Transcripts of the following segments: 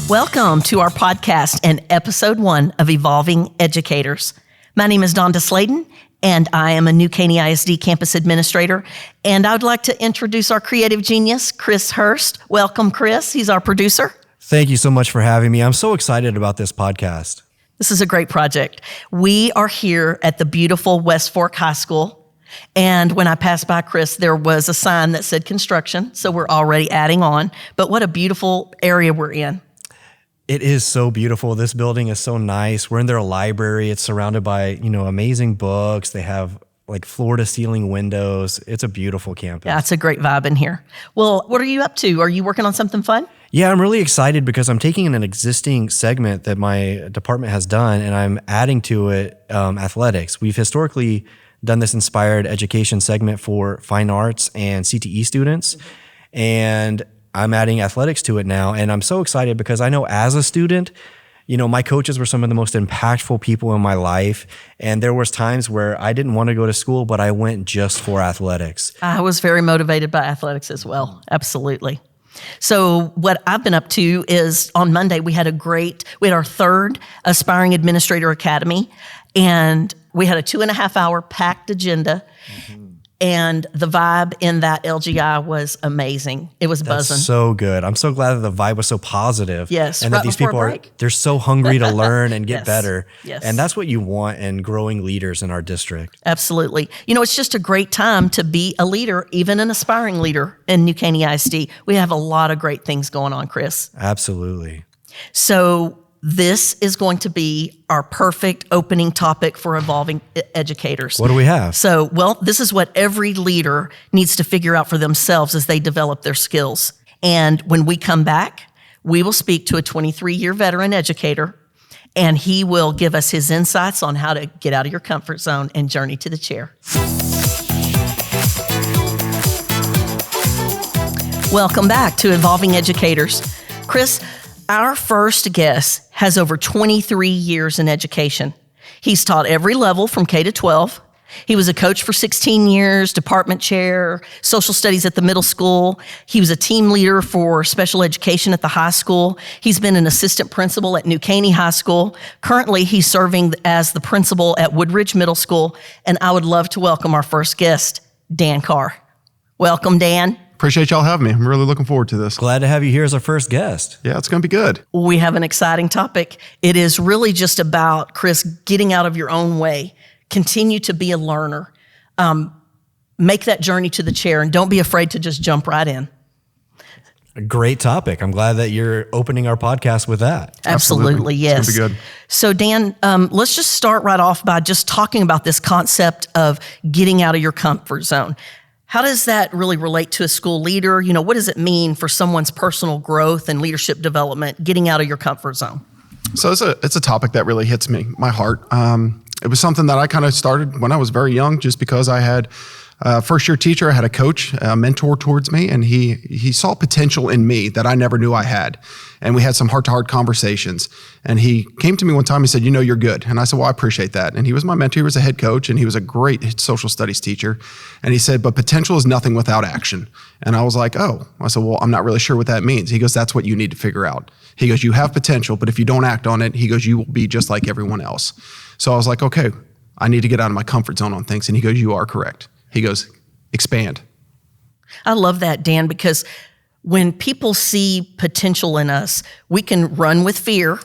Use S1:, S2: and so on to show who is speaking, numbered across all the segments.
S1: Welcome to our podcast and episode 1 of Evolving Educators. My name is Donda Sladen, and I am a new Caney ISD campus administrator. And I would like to introduce our creative genius, Chris Hurst. Welcome, Chris. He's our producer.
S2: Thank you so much for having me. I'm so excited about this podcast.
S1: This is a great project. We are here at the beautiful West Fork High School. And when I passed by Chris, there was a sign that said construction. So we're already adding on. But what a beautiful area we're in.
S2: It is so beautiful. This building is so nice. We're in their library. It's surrounded by, amazing books. They have like floor to ceiling windows. It's a beautiful campus.
S1: Yeah, it's a great vibe in here. Well, what are you up to? Are you working on something fun?
S2: Yeah, I'm really excited because I'm taking an existing segment that my department has done and I'm adding to it athletics. We've historically done this inspired education segment for fine arts and CTE students. And I'm adding athletics to it now, and I'm so excited because I know as a student, my coaches were some of the most impactful people in my life, and there was times where I didn't want to go to school, but I went just for athletics.
S1: I was very motivated by athletics as well, absolutely. So what I've been up to is on Monday, we had our third Aspiring Administrator Academy, and we had a 2.5-hour packed agenda. Mm-hmm. And the vibe in that LGI was amazing. It was buzzing.
S2: That's so good. I'm so glad that the vibe was so positive.
S1: Yes,
S2: and
S1: right
S2: that these people they're so hungry to learn and get better.
S1: Yes.
S2: And that's what you want in growing leaders in our district.
S1: Absolutely. It's just a great time to be a leader, even an aspiring leader in New Caney ISD. We have a lot of great things going on, Chris.
S2: Absolutely.
S1: So this is going to be our perfect opening topic for evolving educators.
S2: What do we have?
S1: So, this is what every leader needs to figure out for themselves as they develop their skills. And when we come back, we will speak to a 23-year veteran educator, and he will give us his insights on how to get out of your comfort zone and journey to the chair. Welcome back to Evolving Educators. Chris, our first guest has over 23 years in education. He's taught every level from K to 12. He was a coach for 16 years, department chair, social studies at the middle school. He was a team leader for special education at the high school. He's been an assistant principal at New Caney High School. Currently, he's serving as the principal at Woodridge Middle School. And I would love to welcome our first guest, Dan Carr. Welcome, Dan.
S3: Appreciate y'all having me. I'm really looking forward to this.
S2: Glad to have you here as our first guest.
S3: Yeah, it's going to be good.
S1: We have an exciting topic. It is really just about, Chris, getting out of your own way. Continue to be a learner. Make that journey to the chair, and don't be afraid to just jump right in.
S2: A great topic. I'm glad that you're opening our podcast with that.
S1: Absolutely, yes.
S3: It's going to be good.
S1: So, Dan, let's just start right off by just talking about this concept of getting out of your comfort zone. How does that really relate to a school leader? What does it mean for someone's personal growth and leadership development, getting out of your comfort zone?
S3: So it's a topic that really hits my heart. It was something that I kind of started when I was very young, just because I had a first-year teacher. I had a coach, a mentor towards me, and he saw potential in me that I never knew I had. And we had some heart-to-heart conversations. And he came to me one time, he said, you're good. And I said, well, I appreciate that. And he was my mentor. He was a head coach, and he was a great social studies teacher. And he said, but potential is nothing without action. And I was like, oh. I said, well, I'm not really sure what that means. He goes, that's what you need to figure out. He goes, you have potential, but if you don't act on it, he goes, you will be just like everyone else. So I was like, okay, I need to get out of my comfort zone on things. And he goes, you are correct. He goes, expand.
S1: I love that, Dan, because when people see potential in us, we can run with fear,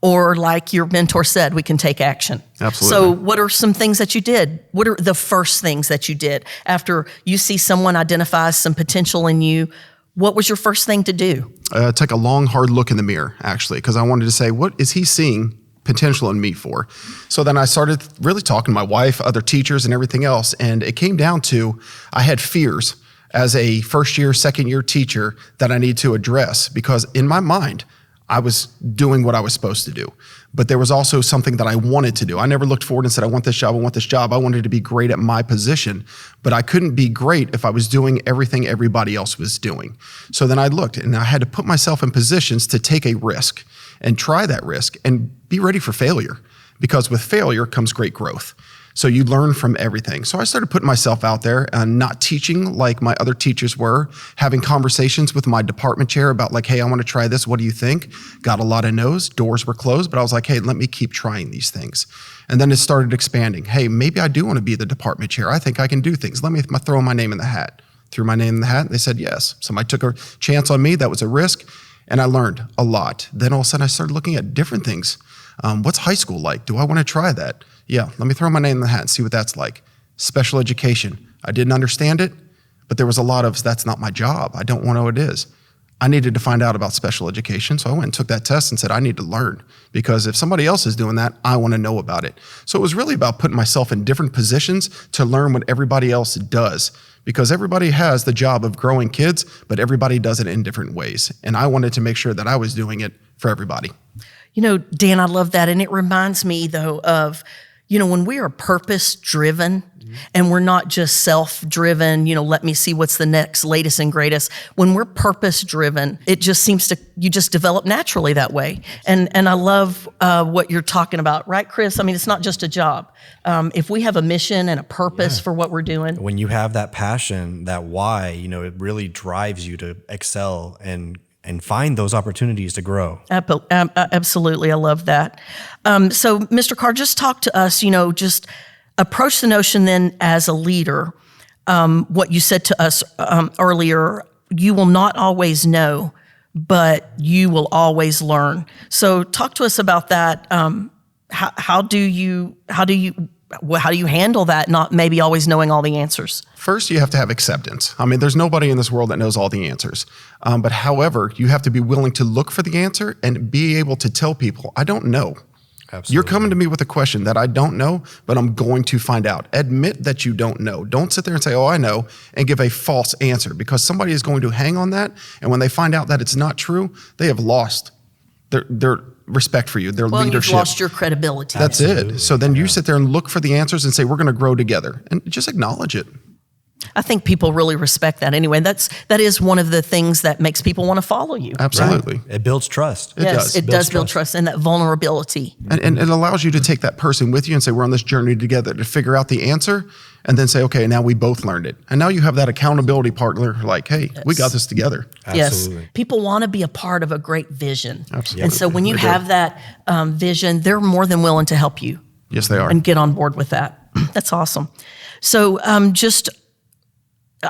S1: or like your mentor said, we can take action.
S3: Absolutely.
S1: So what are some things that you did? What are the first things that you did after you see someone identify some potential in you? What was your first thing to do?
S3: Take a long, hard look in the mirror, actually, because I wanted to say, what is he seeing potential in me for? So then I started really talking to my wife, other teachers, and everything else. And it came down to, I had fears as a first year, second year teacher that I need to address, because in my mind, I was doing what I was supposed to do. But there was also something that I wanted to do. I never looked forward and said, I want this job, I want this job. I wanted to be great at my position, but I couldn't be great if I was doing everything everybody else was doing. So then I looked, and I had to put myself in positions to take a risk and try that risk and be ready for failure, because with failure comes great growth. So you learn from everything. So I started putting myself out there and not teaching like my other teachers were, having conversations with my department chair about like, hey, I want to try this. What do you think? Got a lot of no's. Doors were closed, but I was like, hey, let me keep trying these things. And then it started expanding. Hey, maybe I do want to be the department chair. I think I can do things. Let me throw my name in the hat. Threw my name in the hat, and they said yes. Somebody took a chance on me. That was a risk, and I learned a lot. Then all of a sudden, I started looking at different things. What's high school like? Do I want to try that? Yeah, let me throw my name in the hat and see what that's like. Special education. I didn't understand it, but there was a lot of, that's not my job. I don't want to know what it is. I needed to find out about special education, so I went and took that test and said, I need to learn, because if somebody else is doing that, I want to know about it. So it was really about putting myself in different positions to learn what everybody else does, because everybody has the job of growing kids, but everybody does it in different ways. And I wanted to make sure that I was doing it for everybody.
S1: You know, Dan, I love that. And it reminds me, though, of, you know, when we are purpose-driven and we're not just self-driven, you know, let me see what's the next latest and greatest. When we're purpose-driven, it just seems to, you just develop naturally that way. And I love what you're talking about, right, Chris? I mean, it's not just a job. If we have a mission and a purpose for what we're doing.
S2: When you have that passion, that why, you know, it really drives you to excel and find those opportunities to grow.
S1: Absolutely. I love that. So, Mr. Carr, just talk to us, you know, just approach the notion then as a leader. What you said to us earlier, you will not always know, but you will always learn. So talk to us about that. How do you handle that, not maybe always knowing all the answers?
S3: First, you have to have acceptance. I mean, there's nobody in this world that knows all the answers. But however, you have to be willing to look for the answer and be able to tell people, I don't know.
S2: Absolutely.
S3: You're coming to me with a question that I don't know, but I'm going to find out. Admit that you don't know. Don't sit there and say, oh, I know, and give a false answer, because somebody is going to hang on that. And when they find out that it's not true, they have lost their respect for you, their leadership.
S1: You've lost your credibility.
S3: That's
S2: Absolutely.
S3: it. So then you sit there and look for the answers and say, we're going to grow together, and just acknowledge it.
S1: I think people really respect that anyway. That is one of the things that makes people want to follow you.
S3: Absolutely.
S2: Right. It builds trust.
S1: It does build trust and that vulnerability.
S3: And it allows you to take that person with you and say, we're on this journey together to figure out the answer, and then say, okay, now we both learned it. And now you have that accountability partner like, hey, we got this together.
S2: Absolutely.
S1: Yes. People want to be a part of a great vision.
S3: Absolutely.
S1: And so when you have that vision, they're more than willing to help you.
S3: Yes, they are.
S1: And get on board with that. That's awesome. So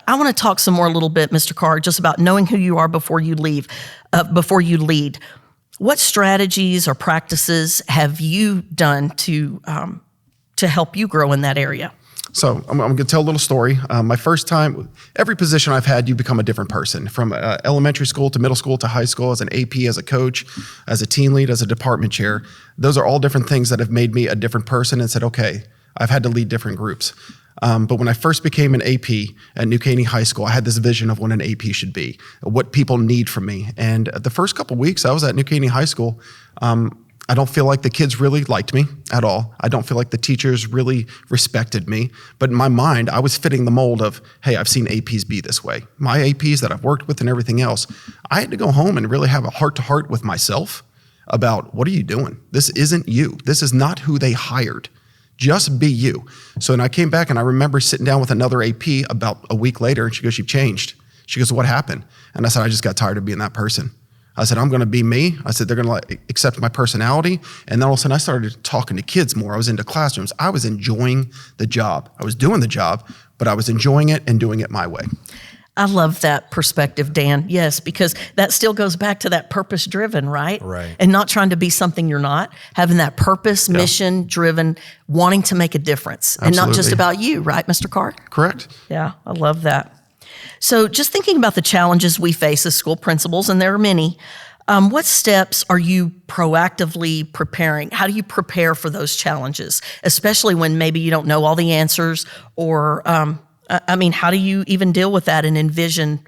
S1: I want to talk some more a little bit, Mr. Carr, just about knowing who you are before you lead. What strategies or practices have you done to help you grow in that area?
S3: So I'm going to tell a little story. My first time, every position I've had, you become a different person. From elementary school to middle school to high school, as an AP, as a coach, as a team lead, as a department chair. Those are all different things that have made me a different person and said, okay, I've had to lead different groups. But when I first became an AP at New Caney High School, I had this vision of what an AP should be, what people need from me. And the first couple of weeks I was at New Caney High School, I don't feel like the kids really liked me at all. I don't feel like the teachers really respected me. But in my mind, I was fitting the mold of, hey, I've seen APs be this way. My APs that I've worked with and everything else, I had to go home and really have a heart-to-heart with myself about, what are you doing? This isn't you. This is not who they hired. Just be you. So then I came back and I remember sitting down with another AP about a week later, and she goes, you've changed. She goes, what happened? And I said, I just got tired of being that person. I said, I'm going to be me. I said, they're going to accept my personality. And then all of a sudden I started talking to kids more. I was into classrooms. I was enjoying the job. I was doing the job, but I was enjoying it and doing it my way.
S1: I love that perspective, Dan. Yes, because that still goes back to that purpose-driven, right?
S2: Right.
S1: And not trying to be something you're not, having that purpose, mission-driven, wanting to make a difference.
S3: Absolutely.
S1: And not just about you, right, Mr. Carr?
S3: Correct.
S1: Yeah, I love that. So just thinking about the challenges we face as school principals, and there are many, what steps are you proactively preparing? How do you prepare for those challenges, especially when maybe you don't know all the answers, or how do you even deal with that and envision,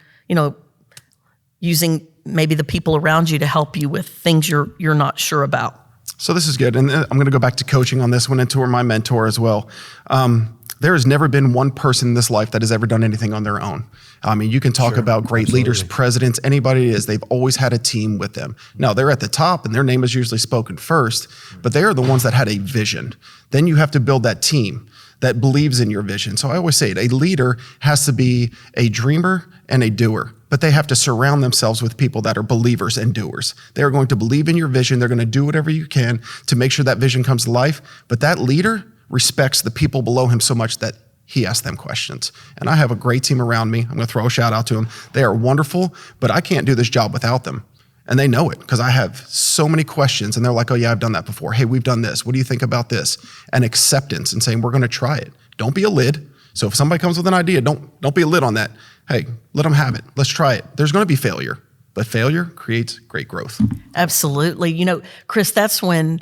S1: using maybe the people around you to help you with things you're not sure about?
S3: So this is good. And I'm going to go back to coaching on this one and to my mentor as well. There has never been one person in this life that has ever done anything on their own. I mean, you can talk about great leaders, presidents, anybody it is, they've always had a team with them. Now, they're at the top and their name is usually spoken first, but they are the ones that had a vision. Then you have to build that team. that believes in your vision. So I always say it, a leader has to be a dreamer and a doer, but they have to surround themselves with people that are believers and doers. They are going to believe in your vision. They're going to do whatever you can to make sure that vision comes to life. But that leader respects the people below him so much that he asks them questions. And I have a great team around me. I'm going to throw a shout out to them. They are wonderful, but I can't do this job without them. And they know it because I have so many questions and they're like, oh yeah, I've done that before. Hey, we've done this. What do you think about this? And acceptance and saying, we're going to try it. Don't be a lid. So if somebody comes with an idea, don't be a lid on that. Hey, let them have it. Let's try it. There's going to be failure, but failure creates great growth.
S1: Absolutely. You know, Chris, that's when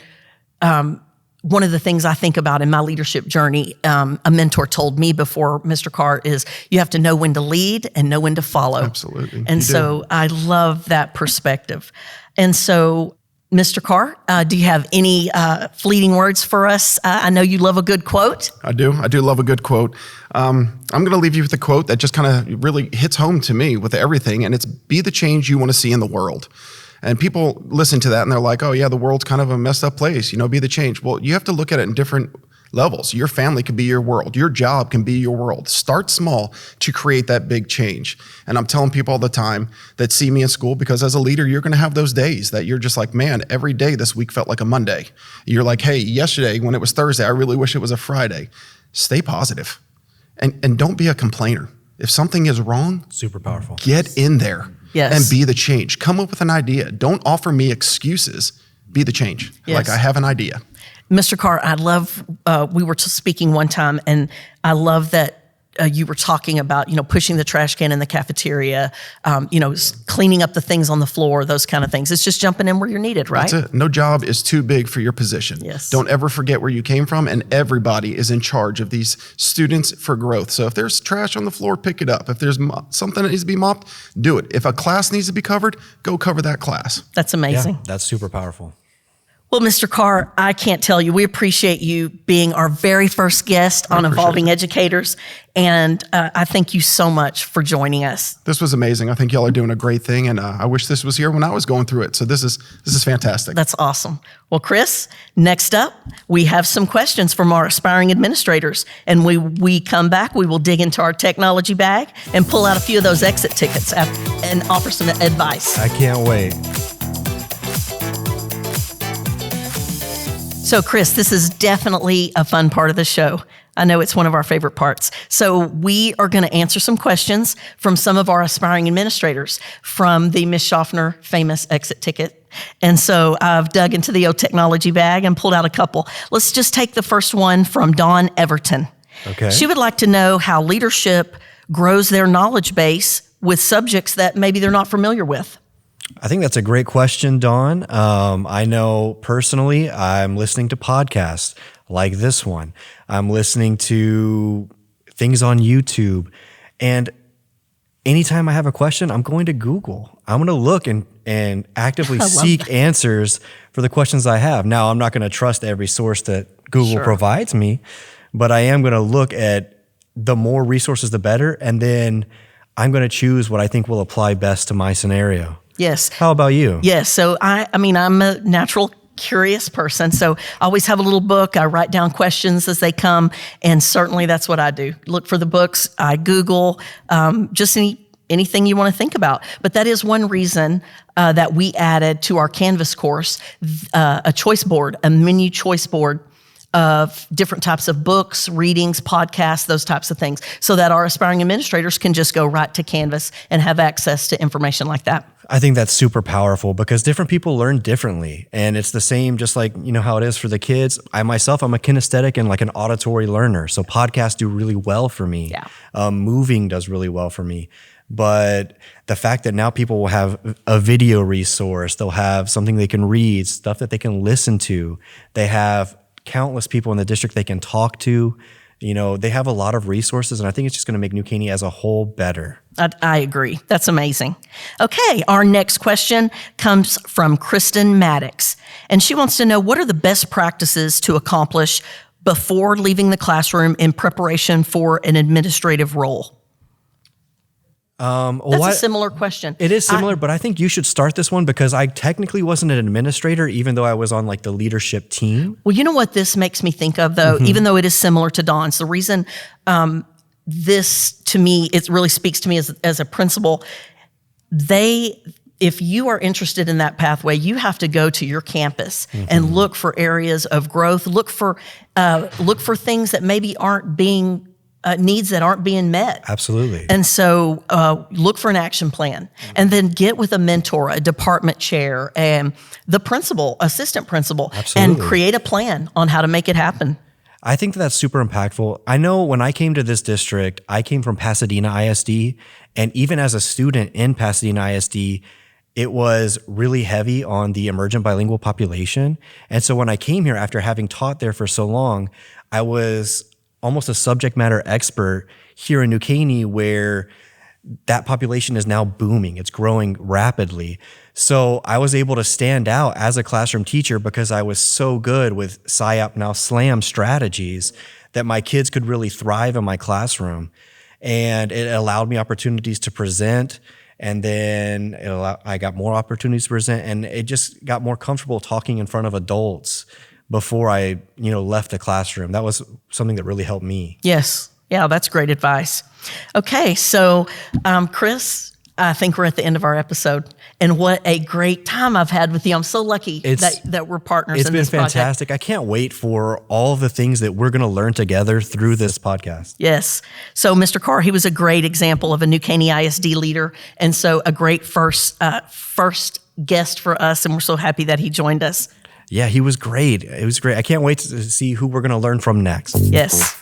S1: one of the things I think about in my leadership journey, a mentor told me before, Mr. Carr, is you have to know when to lead and know when to follow.
S3: Absolutely.
S1: And so I love that perspective. And so, Mr. Carr, do you have any fleeting words for us? I know you love a good quote.
S3: I do love a good quote. I'm going to leave you with a quote that just kind of really hits home to me with everything, and it's be the change you want to see in the world. And people listen to that and they're like, oh yeah, the world's kind of a messed up place, be the change. Well, you have to look at it in different levels. Your family can be your world. Your job can be your world. Start small to create that big change. And I'm telling people all the time that see me in school, because as a leader, you're going to have those days that you're just like, man, every day this week felt like a Monday. You're like, hey, yesterday when it was Thursday, I really wish it was a Friday. Stay positive and don't be a complainer. If something is wrong,
S2: super powerful.
S3: Get in there.
S1: Yes.
S3: And be the change. Come up with an idea. Don't offer me excuses. Be the change.
S1: Yes.
S3: Like I have an idea.
S1: Mr. Carr, I love, we were speaking one time, and I love that you were talking about, pushing the trash can in the cafeteria, cleaning up the things on the floor, those kind of things. It's just jumping in where you're needed, right?
S3: That's it. No job is too big for your position.
S1: Yes.
S3: Don't ever forget where you came from, and everybody is in charge of these students for growth. So if there's trash on the floor, pick it up. If there's something that needs to be mopped, do it. If a class needs to be covered, go cover that class.
S1: That's amazing.
S2: Yeah, that's super powerful.
S1: Well, Mr. Carr, I can't tell you, we appreciate you being our very first guest on Evolving Educators, and I thank you so much for joining us.
S3: This was amazing. I think y'all are doing a great thing, and I wish this was here when I was going through it. So this is fantastic.
S1: That's awesome. Well, Chris, next up, we have some questions from our aspiring administrators, and we come back, we will dig into our technology bag and pull out a few of those exit tickets and offer some advice.
S2: I can't wait.
S1: So, Chris, this is definitely a fun part of the show. I know it's one of our favorite parts. So we are going to answer some questions from some of our aspiring administrators from the Ms. Schaffner famous exit ticket. And so I've dug into the old technology bag and pulled out a couple. Let's just take the first one from Dawn Everton.
S2: Okay.
S1: She would like to know how leadership grows their knowledge base with subjects that maybe they're not familiar with.
S2: I think that's a great question, Dawn. I know personally, I'm listening to podcasts like this one. I'm listening to things on YouTube. And anytime I have a question, I'm going to Google. I'm going to look and actively seek answers for the questions I have. Now, I'm not going to trust every source that Google provides me, but I am going to look at the more resources, the better. And then I'm going to choose what I think will apply best to my scenario.
S1: Yes.
S2: How about you?
S1: Yes. So I mean, I'm a natural curious person. So I always have a little book. I write down questions as they come. And certainly that's what I do. Look for the books. I Google just anything you want to think about. But that is one reason that we added to our Canvas course a choice board, a menu choice board of different types of books, readings, podcasts, those types of things, so that our aspiring administrators can just go right to Canvas and have access to information like that.
S2: I think that's super powerful because different people learn differently. And it's the same, just like, how it is for the kids. I myself, I'm a kinesthetic and like an auditory learner. So podcasts do really well for me.
S1: Yeah.
S2: Moving does really well for me. But the fact that now people will have a video resource, they'll have something they can read, stuff that they can listen to. They have countless people in the district they can talk to. They have a lot of resources, and I think it's just going to make New Caney as a whole better.
S1: I agree. That's amazing. Okay, our next question comes from Kristen Maddox, and she wants to know, what are the best practices to accomplish before leaving the classroom in preparation for an administrative role? That's a similar question.
S2: It is similar, but I think you should start this one because I technically wasn't an administrator, even though I was on like the leadership team.
S1: Well, you know what this makes me think of, though, even though it is similar to Don's, the reason this, to me, it really speaks to me as a principal. If you are interested in that pathway, you have to go to your campus and look for areas of growth. Look for things that maybe aren't being needs that aren't being met.
S2: Absolutely.
S1: And so look for an action plan, and then get with a mentor, a department chair, and the principal, assistant principal, and create a plan on how to make it happen.
S2: I think that's super impactful. I know when I came to this district, I came from Pasadena ISD, and even as a student in Pasadena ISD, it was really heavy on the emergent bilingual population. And so when I came here after having taught there for so long, I was almost a subject matter expert here in New Caney, where that population is now booming. It's growing rapidly. So I was able to stand out as a classroom teacher because I was so good with SIOP, now SLAM strategies, that my kids could really thrive in my classroom. And it allowed me opportunities to present. And then I got more opportunities to present, and it just got more comfortable talking in front of adults before I, left the classroom. That was something that really helped me.
S1: Yes. Yeah, that's great advice. Okay, so Chris, I think we're at the end of our episode, and what a great time I've had with you. I'm so lucky that we're partners in this project.
S2: It's been fantastic. I can't wait for all of the things that we're going to learn together through this podcast.
S1: Yes. So Mr. Carr, he was a great example of a New Caney ISD leader, and so a great first guest for us, and we're so happy that he joined us.
S2: Yeah, he was great. It was great. I can't wait to see who we're going to learn from next.
S1: Yes.